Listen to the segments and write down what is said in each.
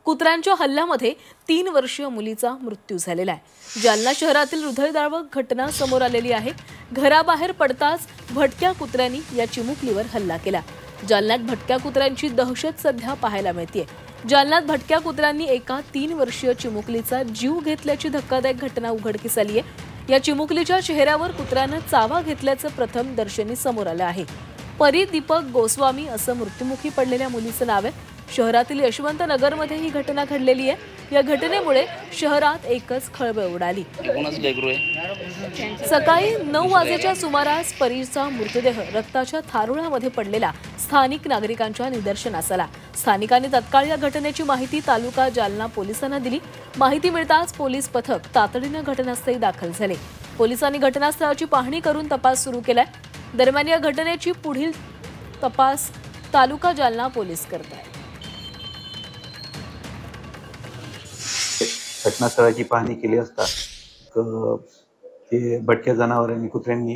कुत्र्यांच्या हल्ल्यामध्ये 3 वर्षीय मुलीचा मृत्यू झालेला आहे। जालना शहरातील हृदयद्रावक घटना समोर आलेली आहे। घराबाहेर पडताच भटक्या कुत्र्यांनी या चिमुकलीवर हल्ला केला। जालन्यात भटक्या कुत्र्यांची दहशत सध्या पाहायला मिळते। जालन्यात भटक्या कुत्र्यांनी एका 3 वर्षीय चिमुकलीचा जीव घेतल्याची धक्कादायक घटना उघडकीस आली आहे। या चिमुकलीच्या चेहऱ्यावर कुत्र्यानं चावा घेतल्याचं प्रथम दर्शनी समोर आलं आहे। परी दीपक गोस्वामी असं मृत्युमुखी पडलेल्या मुलीचं नाव आहे। शहरातील यशवंत नगरमध्ये ही घटना घडलेली आहे। या घटनेमुळे शहरात एकच खळबळ उडाली। सकाळी 9 वाजेच्या सुमारास परीचा मृतदेह रक्ताच्या थारोळ्यामध्ये पडलेला स्थानिक नागरिकांच्या निदर्शनास आला। स्थानिकांनी तत्काळ या घटनेची माहिती तालुका जालना पोलिसांना दिली। माहिती मिळताच पोलीस पथक तातडीने घटनास्थळी दाखल झाले। पोलिसांनी घटनास्थळाची पाहणी करून तपास सुरू केलाय। दरम्यान या घटनेची पुढील तपास तालुका जालना पोलीस करत आहेत। घटनास्थळाची पाहणी केली असता ते भटक्या जनावरांनी कुत्र्यांनी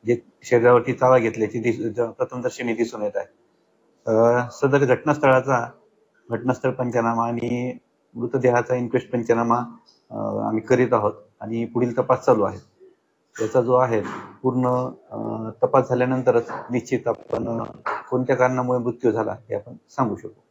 जे शरीरावरती चावा घेतल्याची प्रथमदर्शनी दिसून येत आहे। सदर घटनास्थळ पंचनामा आणि मृतदेहाचा इन्क्वेस्ट पंचनामा आम्ही करीत आहोत आणि पुढील तपास चालू आहे। त्याचा जो आहे पूर्ण तपास झाल्यानंतरच निश्चित आपण कोणत्या कारणामुळे मृत्यू झाला हे आपण सांगू शकतो।